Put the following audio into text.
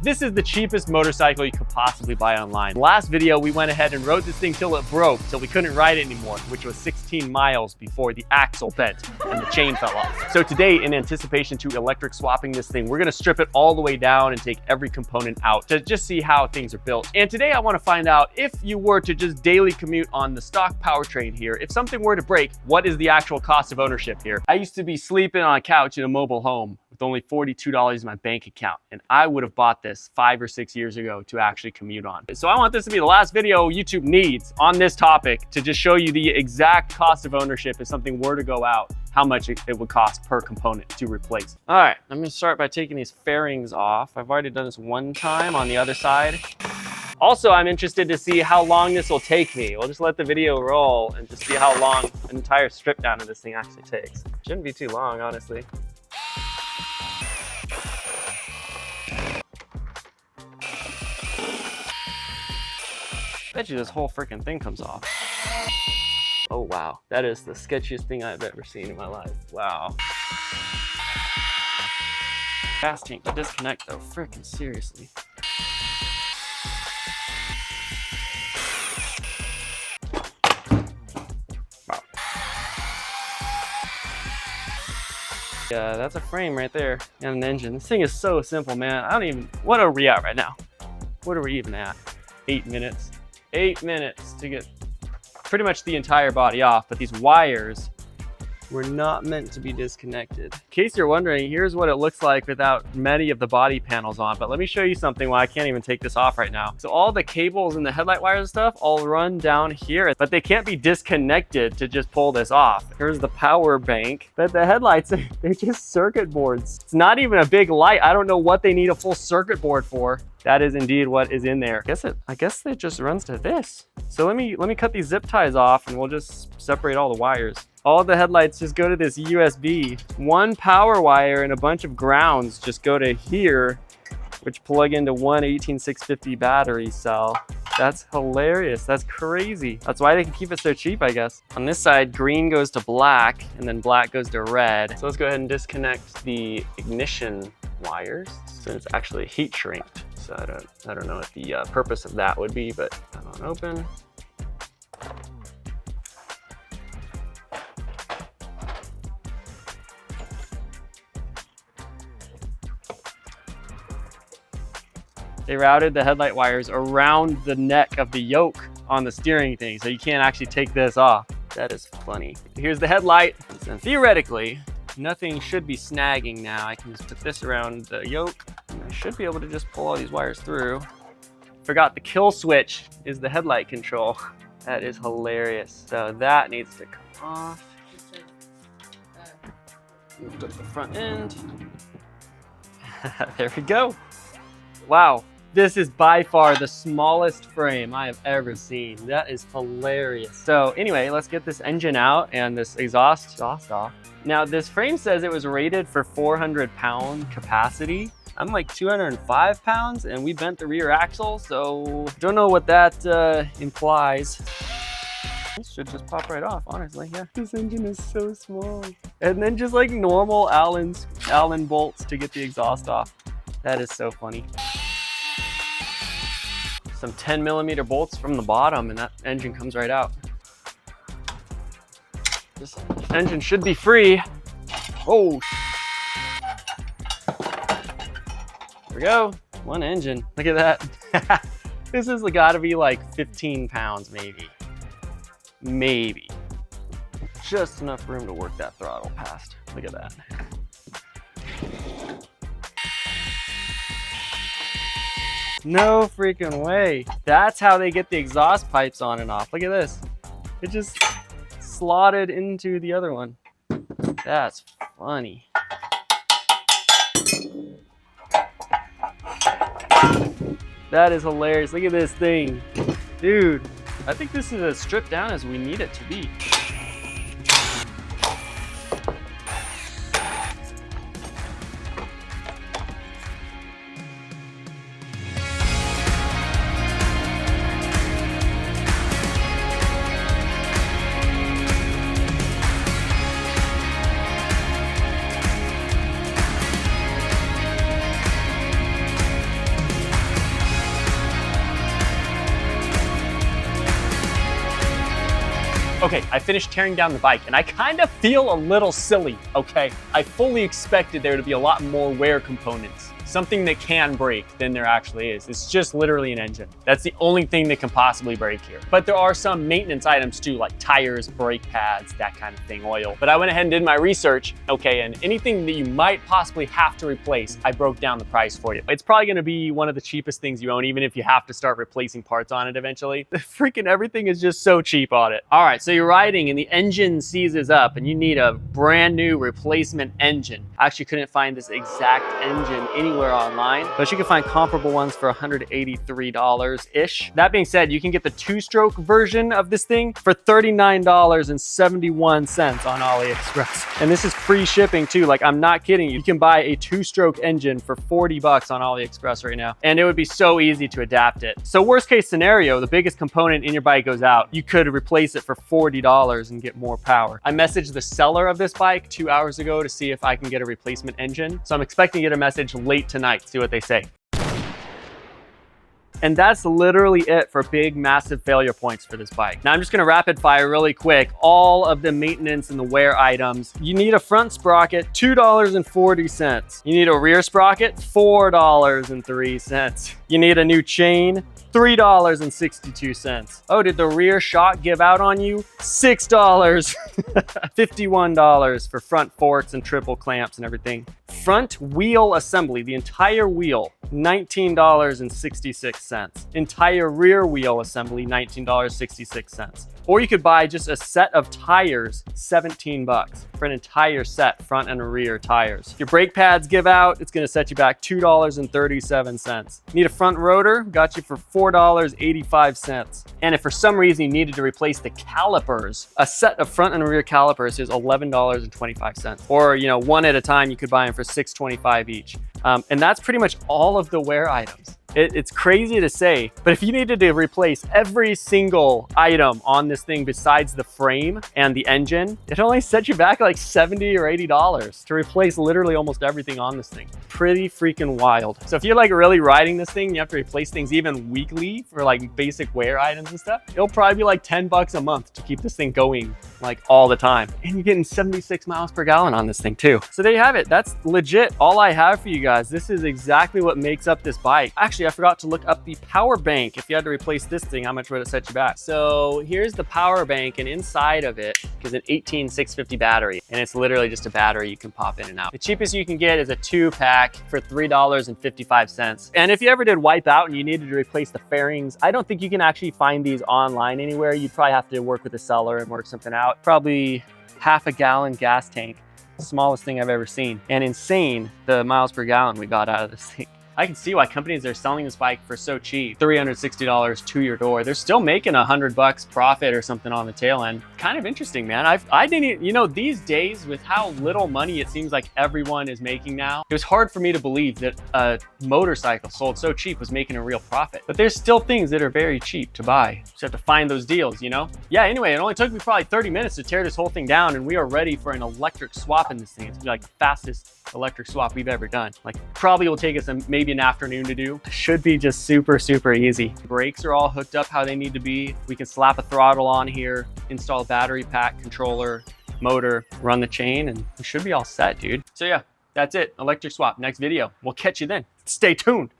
This is the cheapest motorcycle you could possibly buy online. Last video, we went ahead and rode this thing till it broke, till we couldn't ride it anymore, which was 16 miles before the axle bent and the chain fell off. So today, in anticipation to electric swapping this thing, we're gonna strip it all the way down and take every component out to just see how things are built. And today I wanna find out, if you were to just daily commute on the stock powertrain here, if something were to break, what is the actual cost of ownership here? I used to be sleeping on a couch in a mobile home with only $42 in my bank account, and I would have bought this 5 or 6 years ago to actually commute on. So I want this to be the last video YouTube needs on this topic, to just show you the exact cost of ownership if something were to go out, how much it would cost per component to replace. All right, I'm gonna start by taking these fairings off. I've already done this one time on the other side. Also, I'm interested to see how long this will take me. We'll just let the video roll and just see how long an entire strip down of this thing actually takes. Shouldn't be too long, honestly. Bet you this whole freaking thing comes off. Oh wow, that is the sketchiest thing I've ever seen in my life. Wow. Gas tank to disconnect though, freaking seriously. Wow. Yeah, that's a frame right there and an engine. This thing is so simple, man. I don't even, what are we at right now? What are we even at? 8 minutes. 8 minutes to get pretty much the entire body off, but these wires were not meant to be disconnected. In case you're wondering, here's what it looks like without many of the body panels on, but let me show you something why I can't even take this off right now. So all the cables and the headlight wires and stuff all run down here, but they can't be disconnected to just pull this off. Here's the power bank, but the headlights, they're just circuit boards. It's not even a big light. I don't know what they need a full circuit board for. That is indeed what is in there. I guess it just runs to this. So let me cut these zip ties off and we'll just separate all the wires. All the headlights just go to this USB. One power wire and a bunch of grounds just go to here, which plug into one 18650 battery cell. That's hilarious. That's crazy. That's why they can keep it so cheap, I guess. On this side, green goes to black and then black goes to red. So let's go ahead and disconnect the ignition wires. So it's actually heat shrinked. So I don't know what the purpose of that would be, but I'm on open. They routed the headlight wires around the neck of the yoke on the steering thing, so you can't actually take this off. That is funny. Here's the headlight. And theoretically, nothing should be snagging now. I can just put this around the yoke. And I should be able to just pull all these wires through. Forgot the kill switch is the headlight control. That is hilarious. So that needs to come off. Go to the front end. There we go. Wow. This is by far the smallest frame I have ever seen. That is hilarious. So anyway, let's get this engine out and this exhaust off. Now this frame says it was rated for 400-pound capacity. I'm like 205 pounds and we bent the rear axle, so don't know what that implies. This should just pop right off, honestly, yeah. This engine is so small. And then just like normal Allen bolts to get the exhaust off. That is so funny. Some 10mm bolts from the bottom and that engine comes right out. This engine should be free. Oh, there we go. One engine. Look at that. This has got to be like 15 pounds, maybe. Maybe. Just enough room to work that throttle past. Look at that. No freaking way. That's how they get the exhaust pipes on and off. Look at this. It just slotted into the other one. That's funny. That is hilarious. Look at this thing. Dude, I think this is as stripped down as we need it to be. Okay, I finished tearing down the bike and I kind of feel a little silly, okay? I fully expected there to be a lot more wear components, something that can break than there actually is. It's just literally an engine. That's the only thing that can possibly break here. But there are some maintenance items too, like tires, brake pads, that kind of thing, oil. But I went ahead and did my research, okay, and anything that you might possibly have to replace, I broke down the price for you. It's probably gonna be one of the cheapest things you own, even if you have to start replacing parts on it eventually. Freaking everything is just so cheap on it. All right, so you're riding and the engine seizes up and you need a brand new replacement engine. I actually couldn't find this exact engine anywhere online, but you can find comparable ones for $183-ish. That being said, you can get the two-stroke version of this thing for $39.71 on AliExpress. And this is free shipping too. Like, I'm not kidding you. You can buy a two-stroke engine for 40 bucks on AliExpress right now. And it would be so easy to adapt it. So worst case scenario, the biggest component in your bike goes out. You could replace it for $40 and get more power. I messaged the seller of this bike 2 hours ago to see if I can get a replacement engine. So I'm expecting to get a message late tonight, see what they say. And that's literally it for big, massive failure points for this bike. Now I'm just gonna rapid fire really quick all of the maintenance and the wear items. You need a front sprocket, $2.40. You need a rear sprocket, $4.03. You need a new chain, $3.62. Oh, did the rear shock give out on you? $6. $51 for front forks and triple clamps and everything. Front wheel assembly, the entire wheel, $19.66. Entire rear wheel assembly, $19.66. Or you could buy just a set of tires, 17 bucks for an entire set, front and rear tires. Your brake pads give out, it's gonna set you back $2.37. Need a front rotor, got you for $4.85. And if for some reason you needed to replace the calipers, a set of front and rear calipers is $11.25. Or, you know, one at a time, you could buy them for $6.25 each. And that's pretty much all of the wear items. It's crazy to say, but if you needed to replace every single item on this thing besides the frame and the engine, it only set you back like $70 or $80 to replace literally almost everything on this thing. Pretty freaking wild. So if you're like really riding this thing, you have to replace things even weekly for like basic wear items and stuff, it'll probably be like 10 bucks a month to keep this thing going like all the time. And you're getting 76 miles per gallon on this thing too. So there you have it. That's legit all I have for you guys. This is exactly what makes up this bike. Actually, I forgot to look up the power bank. If you had to replace this thing, how much would it set you back? So here's the power bank, and inside of it is an 18650 battery, and it's literally just a battery you can pop in and out. The cheapest you can get is a 2-pack for $3.55. And if you ever did wipe out and you needed to replace the fairings, I don't think you can actually find these online anywhere. You'd probably have to work with a seller and work something out. Probably half a gallon gas tank, smallest thing I've ever seen. And insane the miles per gallon we got out of this thing. I can see why companies are selling this bike for so cheap, $360 to your door. They're still making $100 profit or something on the tail end. Kind of interesting, man. I didn't, you know, these days with how little money it seems like everyone is making now, it was hard for me to believe that a motorcycle sold so cheap was making a real profit. But there's still things that are very cheap to buy. Just have to find those deals, you know? Yeah, anyway, it only took me probably 30 minutes to tear this whole thing down, and we are ready for an electric swap in this thing. It's gonna be like the fastest electric swap we've ever done. Like, probably will take us maybe an afternoon to do. Should be just super, super easy. Brakes are all hooked up how they need to be. We can slap a throttle on here, install a battery pack, controller, motor, run the chain, and we should be all set, dude. So yeah, that's it. Electric swap. Next video. We'll catch you then. Stay tuned.